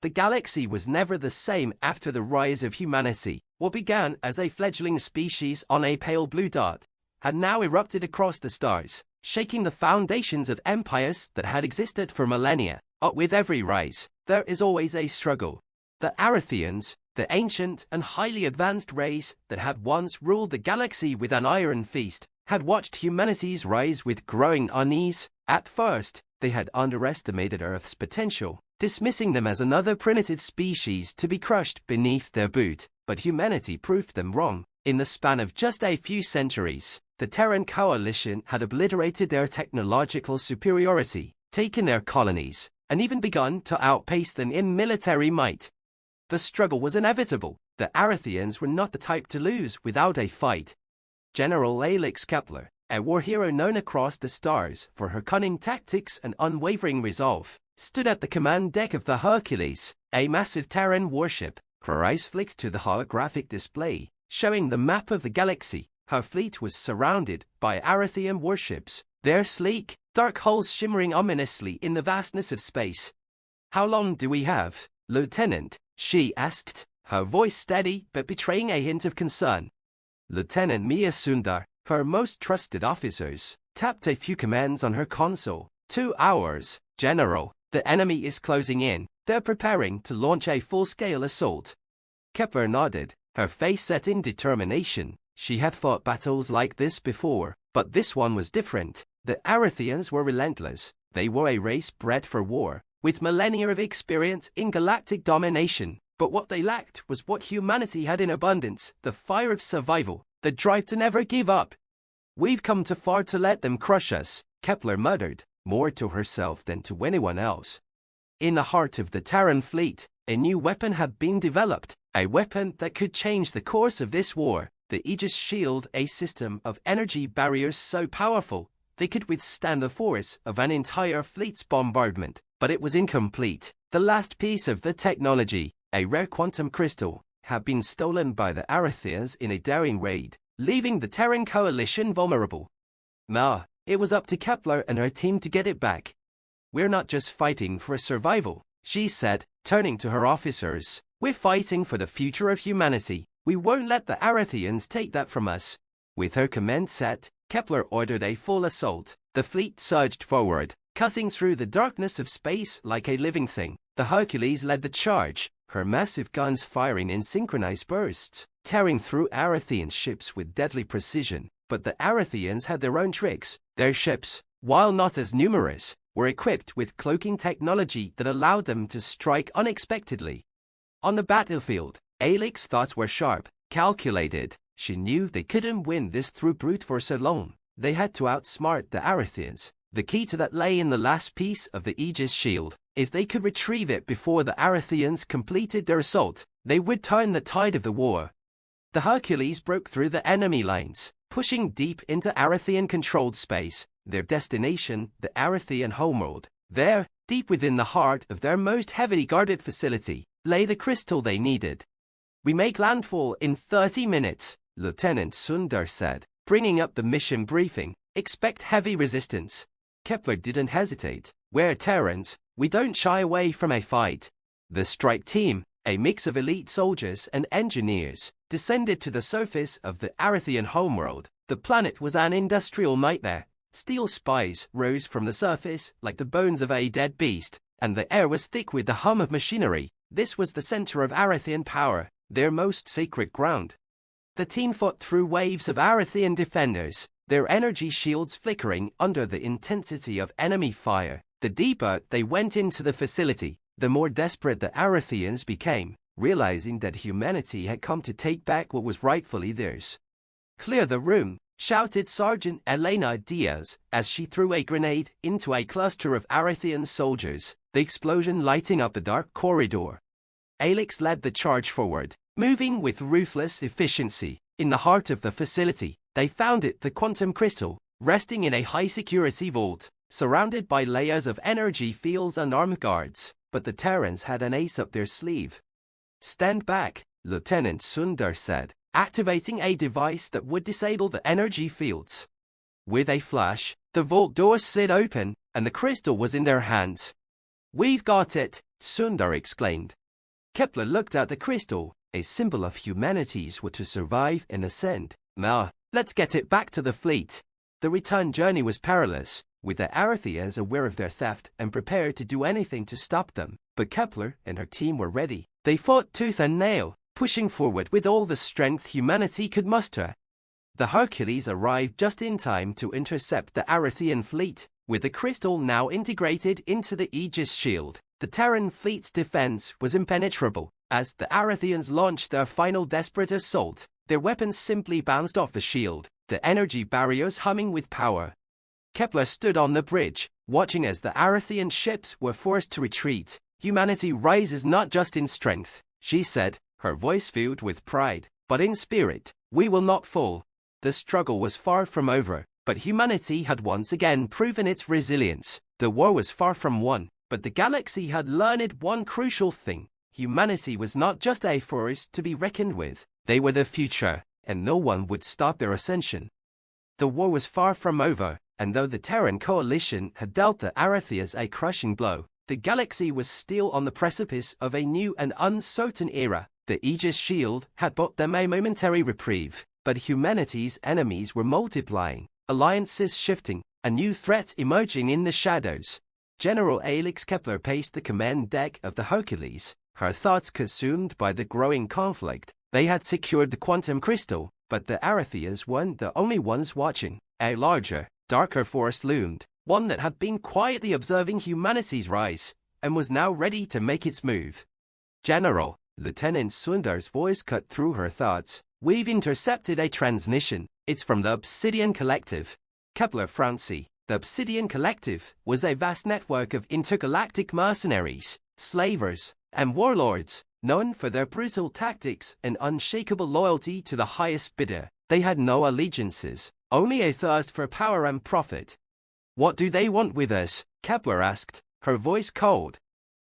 The galaxy was never the same after the rise of humanity. What began as a fledgling species on a pale blue dot had now erupted across the stars, shaking the foundations of empires that had existed for millennia. But with every rise, there is always a struggle. The Arathians, the ancient and highly advanced race that had once ruled the galaxy with an iron fist, had watched humanity's rise with growing unease. At first, they had underestimated Earth's potential, dismissing them as another primitive species to be crushed beneath their boot. But humanity proved them wrong. In the span of just a few centuries, the Terran coalition had obliterated their technological superiority, taken their colonies, and even begun to outpace them in military might. The struggle was inevitable. The Arathians were not the type to lose without a fight. General Alex Kepler, a war hero known across the stars for her cunning tactics and unwavering resolve, stood at the command deck of the Hercules, a massive Terran warship. Her eyes flicked to the holographic display, showing the map of the galaxy. Her fleet was surrounded by Arathian warships, their sleek, dark hulls shimmering ominously in the vastness of space. "How long do we have, Lieutenant?" she asked, her voice steady but betraying a hint of concern. Lieutenant Mia Sundar, her most trusted officers, tapped a few commands on her console. 2 hours, General. The enemy is closing in. They're preparing to launch a full-scale assault. Kepler nodded, her face set in determination. She had fought battles like this before, but this one was different. The Arathians were relentless. They were a race bred for war, with millennia of experience in galactic domination. But what they lacked was what humanity had in abundance: the fire of survival, the drive to never give up. "We've come too far to let them crush us," Kepler muttered, more to herself than to anyone else. In the heart of the Terran fleet, a new weapon had been developed, a weapon that could change the course of this war. The Aegis Shield, a system of energy barriers so powerful they could withstand the force of an entire fleet's bombardment. But it was incomplete. The last piece of the technology, a rare quantum crystal, had been stolen by the Arathians in a daring raid, leaving the Terran coalition vulnerable. Now, it was up to Kepler and her team to get it back. "We're not just fighting for survival," she said, turning to her officers. "We're fighting for the future of humanity. We won't let the Arathians take that from us." With her command set, Kepler ordered a full assault. The fleet surged forward, cutting through the darkness of space like a living thing. The Hercules led the charge, her massive guns firing in synchronized bursts, tearing through Arathian ships with deadly precision. But the Arathians had their own tricks. Their ships, while not as numerous, were equipped with cloaking technology that allowed them to strike unexpectedly. On the battlefield, Alex's thoughts were sharp, calculated. She knew they couldn't win this through brute force alone. They had to outsmart the Arathians. The key to that lay in the last piece of the Aegis Shield. If they could retrieve it before the Arathians completed their assault, they would turn the tide of the war. The Hercules broke through the enemy lines, pushing deep into Arathian-controlled space. Their destination, the Arathian homeworld. There, deep within the heart of their most heavily guarded facility, lay the crystal they needed. "We make landfall in 30 minutes, Lieutenant Sundar said, bringing up the mission briefing. "Expect heavy resistance." Kepler didn't hesitate. "We're Terrans. We don't shy away from a fight." The strike team, a mix of elite soldiers and engineers, descended to the surface of the Arathian homeworld. The planet was an industrial nightmare. Steel spires rose from the surface like the bones of a dead beast, and the air was thick with the hum of machinery. This was the center of Arathian power, their most sacred ground. The team fought through waves of Arathian defenders, their energy shields flickering under the intensity of enemy fire. The deeper they went into the facility, the more desperate the Arathians became, realizing that humanity had come to take back what was rightfully theirs. "Clear the room," shouted Sergeant Elena Diaz as she threw a grenade into a cluster of Arathian soldiers, the explosion lighting up the dark corridor. Alex led the charge forward, moving with ruthless efficiency. In the heart of the facility, they found the quantum crystal, resting in a high-security vault, surrounded by layers of energy fields and armed guards. But the Terrans had an ace up their sleeve. "Stand back," Lieutenant Sundar said, activating a device that would disable the energy fields. With a flash, the vault door slid open, and the crystal was in their hands. "We've got it," Sundar exclaimed. Kepler looked at the crystal, a symbol of humanity's will to survive and ascend. Now, let's get it back to the fleet. The return journey was perilous, with the Arethians aware of their theft and prepared to do anything to stop them. But Kepler and her team were ready. They fought tooth and nail, pushing forward with all the strength humanity could muster. The Hercules arrived just in time to intercept the Arethian fleet, with the crystal now integrated into the Aegis shield. The Terran fleet's defense was impenetrable. As the Arethians launched their final desperate assault, their weapons simply bounced off the shield, the energy barriers humming with power. Kepler stood on the bridge, watching as the Arethian ships were forced to retreat. Humanity rises not just in strength, she said, her voice filled with pride, but in spirit. We will not fall. The struggle was far from over, but humanity had once again proven its resilience. The war was far from won, but the galaxy had learned one crucial thing. Humanity was not just a force to be reckoned with. They were the future, and no one would stop their ascension. The war was far from over, and though the Terran coalition had dealt the Arethians a crushing blow, the galaxy was still on the precipice of a new and uncertain era. The Aegis shield had brought them a momentary reprieve, but humanity's enemies were multiplying, alliances shifting, a new threat emerging in the shadows. General Alex Kepler paced the command deck of the Hercules, her thoughts consumed by the growing conflict. They had secured the quantum crystal, but the Arethians weren't the only ones watching. A larger, darker force loomed, one that had been quietly observing humanity's rise, and was now ready to make its move. General, Lieutenant Sundar's voice cut through her thoughts. We've intercepted a transmission. It's from the Obsidian Collective. Kepler frowned. The Obsidian Collective was a vast network of intergalactic mercenaries, slavers, and warlords, known for their brutal tactics and unshakable loyalty to the highest bidder. They had no allegiances, only a thirst for power and profit. What do they want with us? Kepler asked, her voice cold.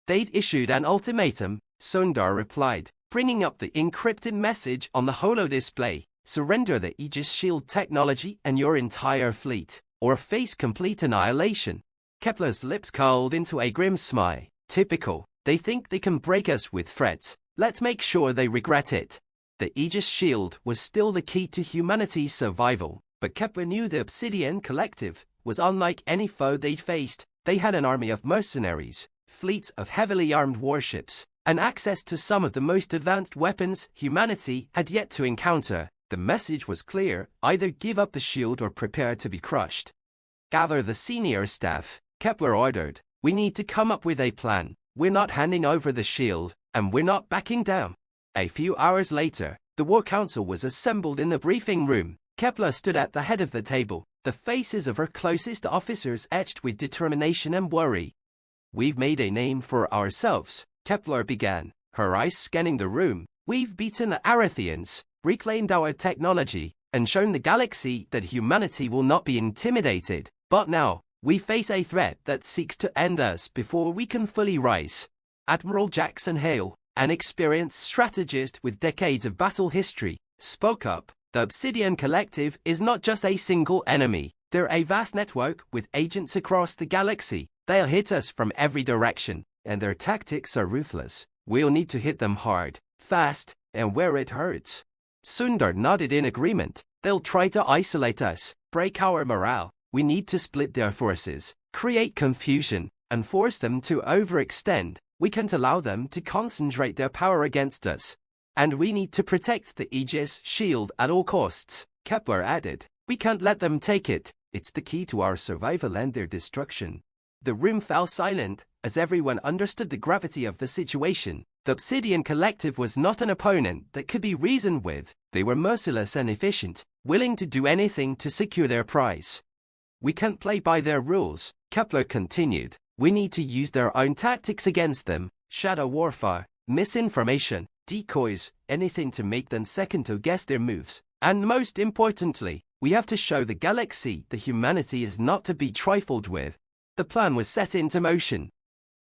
They've issued an ultimatum, Sundar replied, bringing up the encrypted message on the holodisplay. Surrender the Aegis shield technology and your entire fleet, or face complete annihilation. Kepler's lips curled into a grim smile. Typical. They think they can break us with threats. Let's make sure they regret it. The Aegis shield was still the key to humanity's survival, but Kepler knew the Obsidian Collective was unlike any foe they'd faced. They had an army of mercenaries, fleets of heavily armed warships, and access to some of the most advanced weapons humanity had yet to encounter. The message was clear: either give up the shield or prepare to be crushed. Gather the senior staff, Kepler ordered. We need to come up with a plan. We're not handing over the shield, and we're not backing down. A few hours later, the War Council was assembled in the briefing room. Kepler stood at the head of the table, the faces of her closest officers etched with determination and worry. We've made a name for ourselves, Kepler began, her eyes scanning the room. We've beaten the Arethians, reclaimed our technology, and shown the galaxy that humanity will not be intimidated. But now, we face a threat that seeks to end us before we can fully rise. Admiral Jackson Hale, an experienced strategist with decades of battle history, spoke up. The Obsidian Collective is not just a single enemy. They're a vast network with agents across the galaxy. They'll hit us from every direction, and their tactics are ruthless. We'll need to hit them hard, fast, and where it hurts. Sundar nodded in agreement. They'll try to isolate us, break our morale. We need to split their forces, create confusion, and force them to overextend. We can't allow them to concentrate their power against us. And we need to protect the Aegis shield at all costs, Kepler added. We can't let them take it. It's the key to our survival and their destruction. The room fell silent, as everyone understood the gravity of the situation. The Obsidian Collective was not an opponent that could be reasoned with. They were merciless and efficient, willing to do anything to secure their prize. We can't play by their rules, Kepler continued. We need to use their own tactics against them: shadow warfare, misinformation, decoys, anything to make them second to guess their moves. And most importantly, we have to show the galaxy that humanity is not to be trifled with. The plan was set into motion.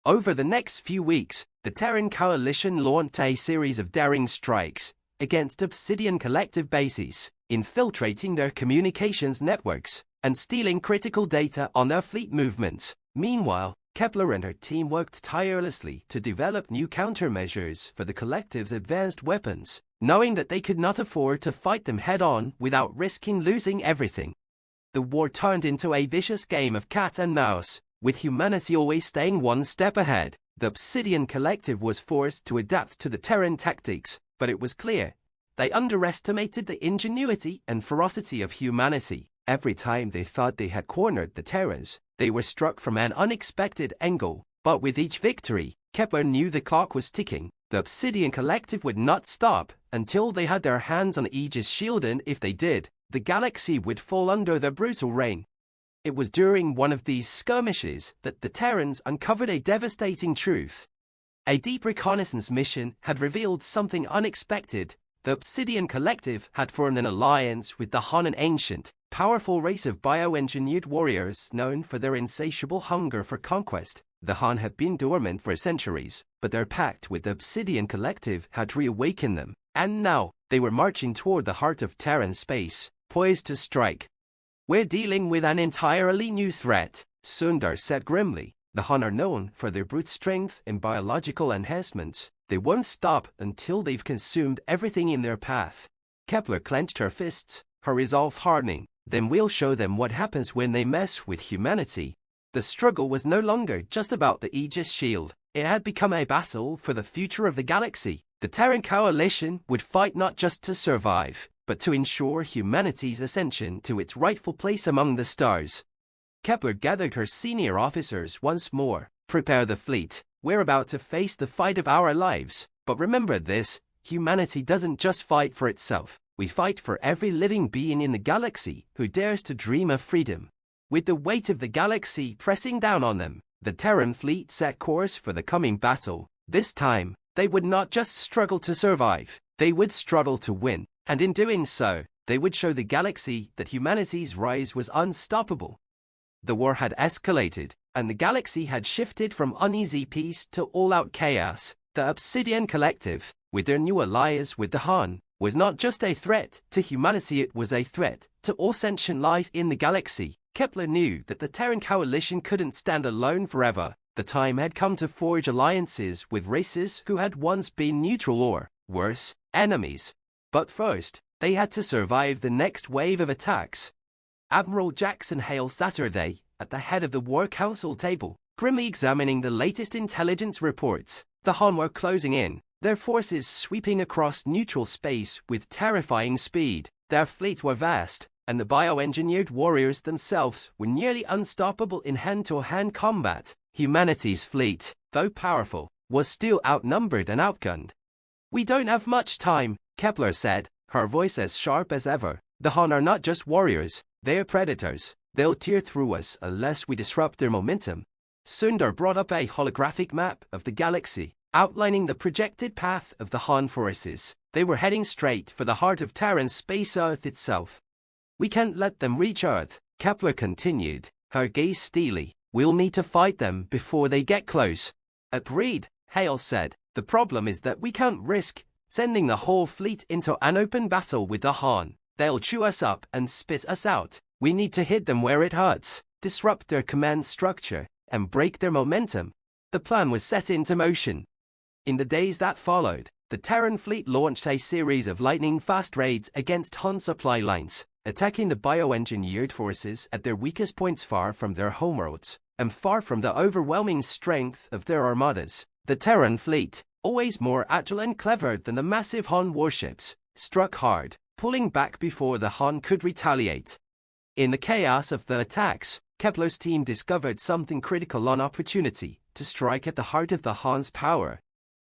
Over the next few weeks, the Terran coalition launched a series of daring strikes against Obsidian Collective bases, infiltrating their communications networks and stealing critical data on their fleet movements. Meanwhile, Kepler and her team worked tirelessly to develop new countermeasures for the collective's advanced weapons, knowing that they could not afford to fight them head-on without risking losing everything. The war turned into a vicious game of cat and mouse, with humanity always staying one step ahead. The Obsidian Collective was forced to adapt to the Terran tactics, but it was clear they underestimated the ingenuity and ferocity of humanity. Every time they thought they had cornered the Terrans, they were struck from an unexpected angle. But with each victory, Kepler knew the clock was ticking. The Obsidian Collective would not stop until they had their hands on Aegis Shield, and if they did, the galaxy would fall under their brutal reign. It was during one of these skirmishes that the Terrans uncovered a devastating truth. A deep reconnaissance mission had revealed something unexpected. The Obsidian Collective had formed an alliance with the Han, an ancient, powerful race of bioengineered warriors known for their insatiable hunger for conquest. The Han had been dormant for centuries, but their pact with the Obsidian Collective had reawakened them, and now they were marching toward the heart of Terran space, poised to strike. "We're dealing with an entirely new threat," Sundar said grimly. "The Han are known for their brute strength and biological enhancements. They won't stop until they've consumed everything in their path." Kepler clenched her fists, her resolve hardening. "Then we'll show them what happens when they mess with humanity." The struggle was no longer just about the Aegis Shield. It had become a battle for the future of the galaxy. The Terran coalition would fight not just to survive, but to ensure humanity's ascension to its rightful place among the stars. Kepler gathered her senior officers once more. "Prepare the fleet. We're about to face the fight of our lives. But remember this, humanity doesn't just fight for itself. We fight for every living being in the galaxy who dares to dream of freedom." With the weight of the galaxy pressing down on them, the Terran fleet set course for the coming battle. This time, they would not just struggle to survive, they would struggle to win. And in doing so, they would show the galaxy that humanity's rise was unstoppable. The war had escalated, and the galaxy had shifted from uneasy peace to all-out chaos. The Obsidian Collective, with their new alliance with the Han, was not just a threat to humanity, it was a threat to all sentient life in the galaxy. Kepler knew that the Terran coalition couldn't stand alone forever. The time had come to forge alliances with races who had once been neutral or, worse, enemies. But first, they had to survive the next wave of attacks. Admiral Jackson Hale Saturday, at the head of the War Council table, grimly examining the latest intelligence reports. The Han were closing in, their forces sweeping across neutral space with terrifying speed. Their fleets were vast, and the bioengineered warriors themselves were nearly unstoppable in hand-to-hand combat. Humanity's fleet, though powerful, was still outnumbered and outgunned. "We don't have much time," Kepler said, her voice as sharp as ever. "The Han are not just warriors, they're predators. They'll tear through us unless we disrupt their momentum." Sundar brought up a holographic map of the galaxy, outlining the projected path of the Han forces. They were heading straight for the heart of Terran space, Earth itself. "We can't let them reach Earth," Kepler continued, her gaze steely. "We'll need to fight them before they get close." "Agreed," Hale said. "The problem is that we can't risk sending the whole fleet into an open battle with the Han. They'll chew us up and spit us out. We need to hit them where it hurts, disrupt their command structure, and break their momentum." The plan was set into motion. In the days that followed, the Terran fleet launched a series of lightning-fast raids against Han supply lines, attacking the bioengineered forces at their weakest points far from their homeworlds, and far from the overwhelming strength of their armadas. The Terran fleet, always more agile and clever than the massive Han warships, struck hard, pulling back before the Han could retaliate. In the chaos of the attacks, Kepler's team discovered something critical: an opportunity to strike at the heart of the Han's power.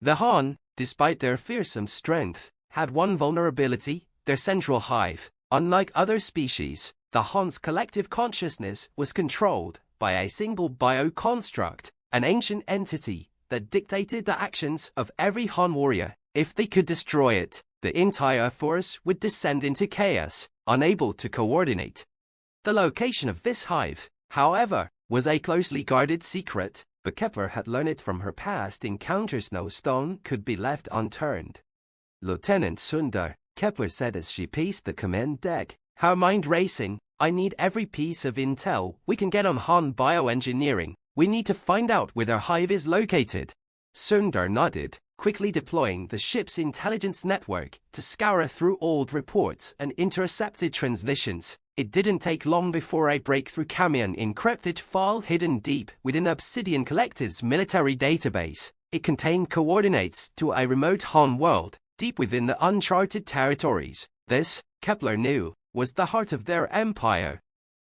The Han, despite their fearsome strength, had one vulnerability: their central hive. Unlike other species, the Han's collective consciousness was controlled by a single bioconstruct, an ancient entity that dictated the actions of every Han warrior. If they could destroy it, the entire force would descend into chaos, unable to coordinate. The location of this hive, however, was a closely guarded secret, but Kepler had learned it from her past encounters. No stone could be left unturned. "Lieutenant Sundar," Kepler said as she paced the command deck, her mind racing, "I need every piece of intel we can get on Han bioengineering. We need to find out where their hive is located. Sundar nodded, quickly deploying the ship's intelligence network to scour through old reports and intercepted transmissions. It didn't take long before a breakthrough came an encrypted file hidden deep within Obsidian Collective's military database. It contained coordinates to a remote Han world, deep within the uncharted territories. This, Kepler knew, was the heart of their empire.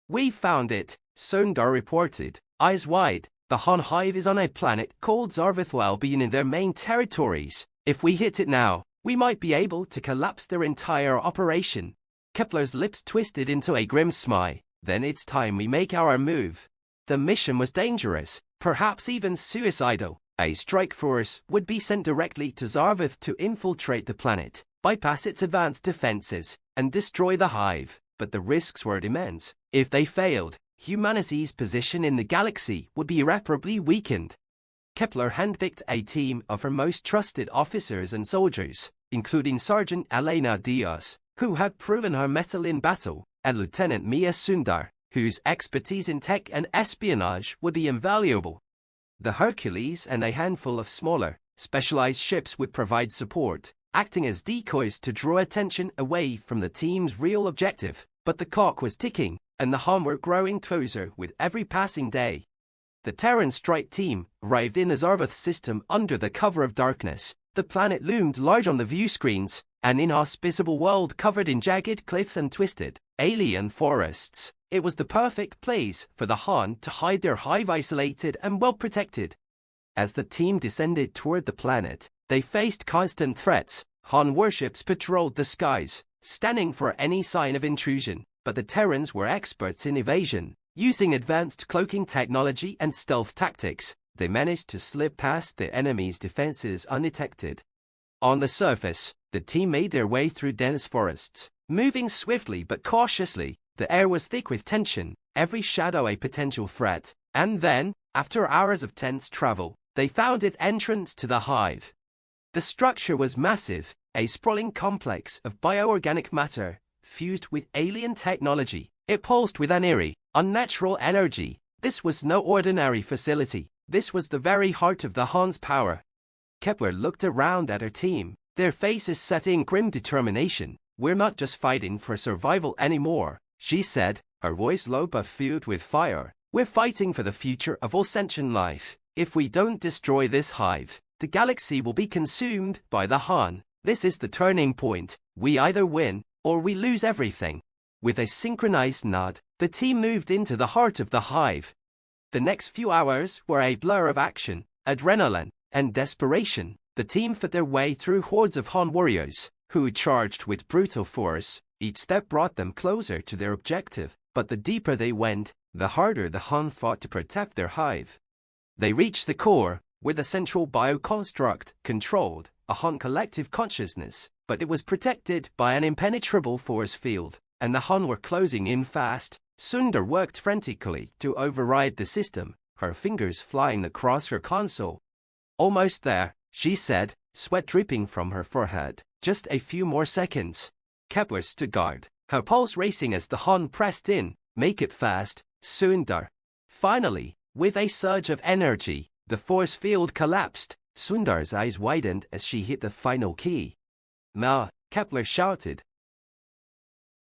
"We found it," Sundar reported, eyes wide. "The Han hive is on a planet called Zarvath, well beyond their main territories. If we hit it now, we might be able to collapse their entire operation." Kepler's lips twisted into a grim smile. "Then it's time we make our move." The mission was dangerous, perhaps even suicidal. A strike force would be sent directly to Zarvath to infiltrate the planet, bypass its advanced defenses, and destroy the hive. But the risks were immense. If they failed, humanity's position in the galaxy would be irreparably weakened. Kepler handpicked a team of her most trusted officers and soldiers, including Sergeant Elena Diaz, who had proven her mettle in battle, and Lieutenant Mia Sundar, whose expertise in tech and espionage would be invaluable. The Hercules and a handful of smaller, specialized ships would provide support, acting as decoys to draw attention away from the team's real objective. But the clock was ticking, and the Han were growing closer with every passing day. The Terran strike team arrived in the Zarvath system under the cover of darkness. The planet loomed large on the view screens, an inhospitable world covered in jagged cliffs and twisted, alien forests. It was the perfect place for the Han to hide their hive, isolated and well protected. As the team descended toward the planet, they faced constant threats. Han warships patrolled the skies, scanning for any sign of intrusion, but the Terrans were experts in evasion. Using advanced cloaking technology and stealth tactics, they managed to slip past the enemy's defenses undetected. On the surface, the team made their way through dense forests, moving swiftly but cautiously. The air was thick with tension, every shadow a potential threat. And then, after hours of tense travel, they found its entrance to the hive. The structure was massive, a sprawling complex of bioorganic matter, fused with alien technology. It pulsed with an eerie, unnatural energy. This was no ordinary facility. This was the very heart of the Han's power. Kepler looked around at her team, their faces set in grim determination. "We're not just fighting for survival anymore," she said, her voice low but filled with fire. "We're fighting for the future of all sentient life. If we don't destroy this hive, the galaxy will be consumed by the Han. This is the turning point. We either win, or we lose everything." With a synchronized nod, the team moved into the heart of the hive. The next few hours were a blur of action, adrenaline, and desperation. The team fought their way through hordes of Han warriors, who charged with brutal force. Each step brought them closer to their objective, but the deeper they went, the harder the Han fought to protect their hive. They reached the core, where the central bioconstruct controlled a Han collective consciousness, but it was protected by an impenetrable force field, and the Han were closing in fast. Sundar worked frantically to override the system, her fingers flying across her console. "Almost there," she said, sweat dripping from her forehead. "Just a few more seconds." Kepler stood guard, her pulse racing as the Han pressed in. "Make it fast, Sundar." Finally, with a surge of energy, the force field collapsed. Sundar's eyes widened as she hit the final key. "Ma," Kepler shouted.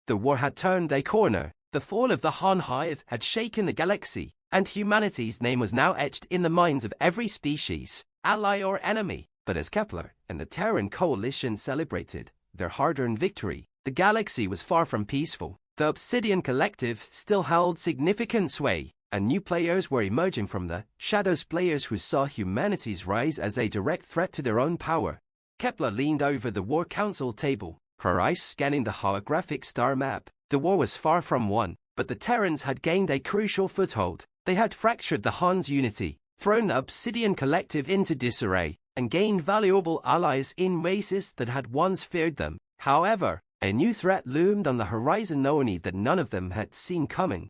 The war had turned a corner. The fall of the Han hive had shaken the galaxy, and humanity's name was now etched in the minds of every species, ally or enemy. But as Kepler and the Terran coalition celebrated their hard-earned victory, the galaxy was far from peaceful. The Obsidian Collective still held significant sway, and new players were emerging from the shadows, players who saw humanity's rise as a direct threat to their own power. Kepler leaned over the War Council table, her eyes scanning the holographic star map. The war was far from won, but the Terrans had gained a crucial foothold. They had fractured the Han's unity, thrown the Obsidian Collective into disarray, and gained valuable allies in races that had once feared them. However, a new threat loomed on the horizon, only that none of them had seen coming.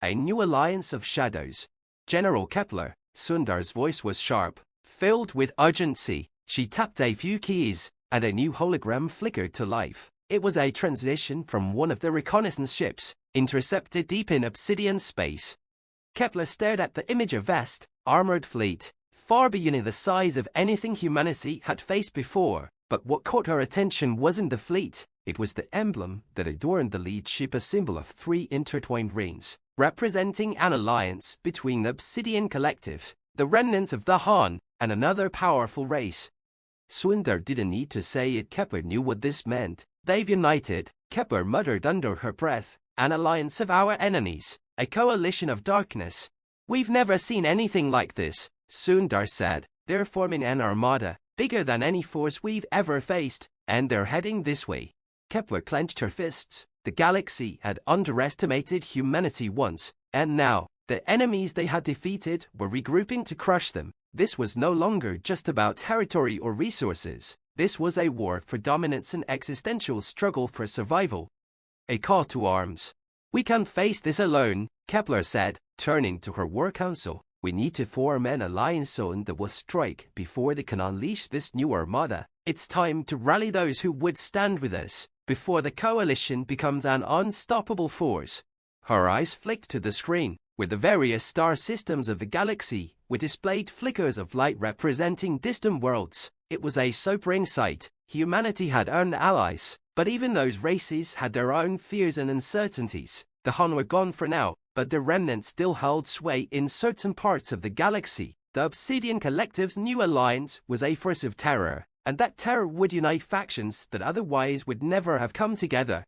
A new alliance of shadows. "General Kepler," Sundar's voice was sharp, filled with urgency. She tapped a few keys, and a new hologram flickered to life. It was a transition from one of the reconnaissance ships, intercepted deep in Obsidian space. Kepler stared at the image, a vast, armored fleet, far beyond the size of anything humanity had faced before. But what caught her attention wasn't the fleet, it was the emblem that adorned the lead ship, a symbol of 3 intertwined rings, representing an alliance between the Obsidian Collective, the remnants of the Han, and another powerful race. Sundar didn't need to say it, Kepler knew what this meant. They've united, Kepler muttered under her breath, an alliance of our enemies, a coalition of darkness. We've never seen anything like this, Sundar said. They're forming an armada, bigger than any force we've ever faced, and they're heading this way. Kepler clenched her fists. The galaxy had underestimated humanity once, and now, the enemies they had defeated were regrouping to crush them. This was no longer just about territory or resources. This was a war for dominance and existential struggle for survival. A call to arms. We can't face this alone, Kepler said, turning to her war council. We need to form an alliance that will strike before they can unleash this new armada. It's time to rally those who would stand with us, before the coalition becomes an unstoppable force. Her eyes flicked to the screen, where the various star systems of the galaxy were displayed flickers of light representing distant worlds. It was a sobering sight. Humanity had earned allies, but even those races had their own fears and uncertainties. The Han were gone for now, but the remnants still held sway in certain parts of the galaxy. The Obsidian Collective's new alliance was a force of terror, and that terror would unite factions that otherwise would never have come together.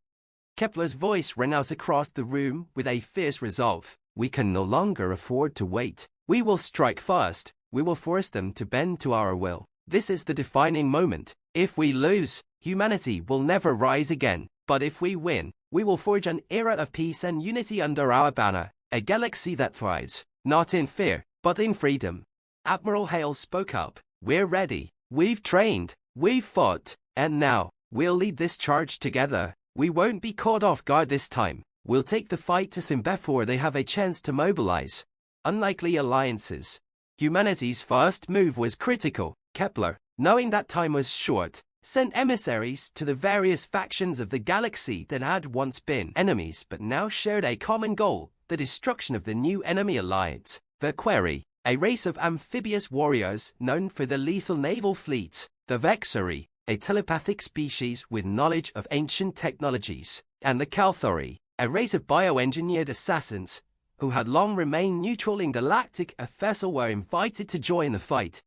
Kepler's voice rang out across the room with a fierce resolve. We can no longer afford to wait. We will strike first. We will force them to bend to our will. This is the defining moment. If we lose, humanity will never rise again. But if we win, we will forge an era of peace and unity under our banner. A galaxy that thrives, not in fear, but in freedom. Admiral Hale spoke up. We're ready. We've trained. We've fought. And now, we'll lead this charge together. We won't be caught off guard this time. We'll take the fight to them before they have a chance to mobilize. Unlikely alliances. Humanity's first move was critical. Kepler, knowing that time was short, sent emissaries to the various factions of the galaxy that had once been enemies but now shared a common goal, the destruction of the new enemy alliance, the Quarry, a race of amphibious warriors known for their lethal naval fleets, the Vexari, a telepathic species with knowledge of ancient technologies, and the Kalthori, a race of bioengineered assassins, who had long remained neutral in galactic affairs, were invited to join the fight.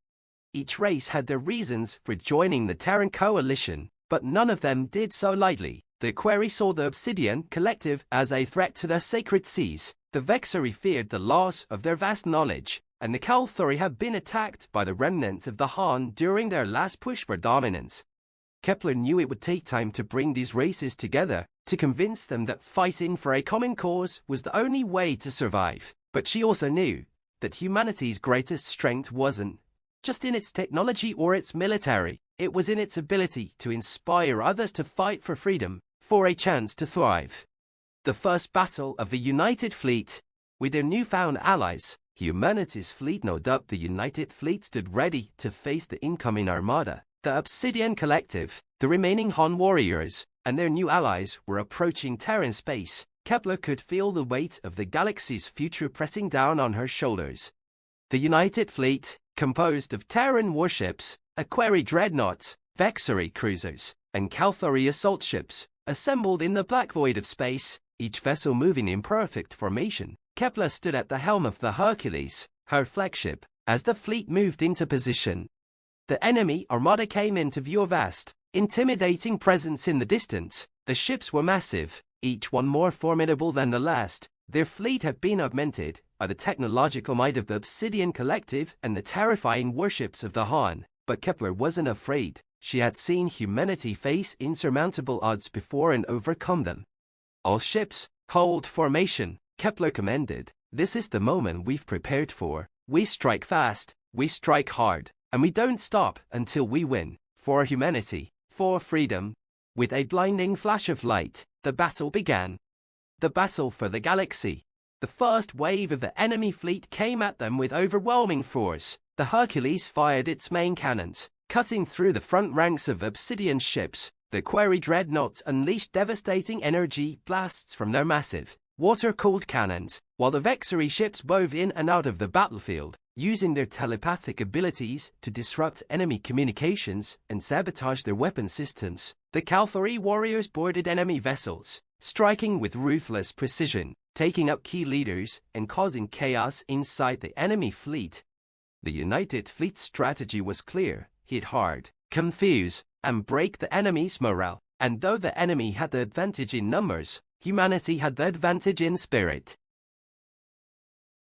Each race had their reasons for joining the Terran coalition, but none of them did so lightly. The Quarry saw the Obsidian Collective as a threat to their sacred seas, the Vexari feared the loss of their vast knowledge, and the Kalthori had been attacked by the remnants of the Han during their last push for dominance. Kepler knew it would take time to bring these races together, to convince them that fighting for a common cause was the only way to survive. But she also knew that humanity's greatest strength wasn't just in its technology or its military, it was in its ability to inspire others to fight for freedom, for a chance to thrive. The first battle of the United Fleet. With their newfound allies, humanity's fleet, no doubt the United Fleet stood ready to face the incoming armada. The Obsidian Collective, the remaining Han warriors, and their new allies were approaching Terran space. Kepler could feel the weight of the galaxy's future pressing down on her shoulders. The United Fleet, composed of Terran warships, Aquari dreadnoughts, Vexari cruisers, and Kalthori assault ships, assembled in the black void of space, each vessel moving in perfect formation. Kepler stood at the helm of the Hercules, her flagship, as the fleet moved into position. The enemy armada came into view, a vast, intimidating presence in the distance. The ships were massive, each one more formidable than the last. Their fleet had been augmented by the technological might of the Obsidian Collective and the terrifying warships of the Han. But Kepler wasn't afraid. She had seen humanity face insurmountable odds before and overcome them. All ships, hold formation, Kepler commanded. This is the moment we've prepared for. We strike fast, we strike hard, and we don't stop until we win. For humanity, for freedom. With a blinding flash of light, the battle began. The battle for the galaxy. The first wave of the enemy fleet came at them with overwhelming force. The Hercules fired its main cannons, cutting through the front ranks of Obsidian ships. The Quarry dreadnoughts unleashed devastating energy blasts from their massive, water-cooled cannons, while the Vexery ships wove in and out of the battlefield, using their telepathic abilities to disrupt enemy communications and sabotage their weapon systems. The cavalry warriors boarded enemy vessels, striking with ruthless precision, taking out key leaders and causing chaos inside the enemy fleet. The United Fleet's strategy was clear: hit hard, confuse, and break the enemy's morale. And though the enemy had the advantage in numbers, humanity had the advantage in spirit.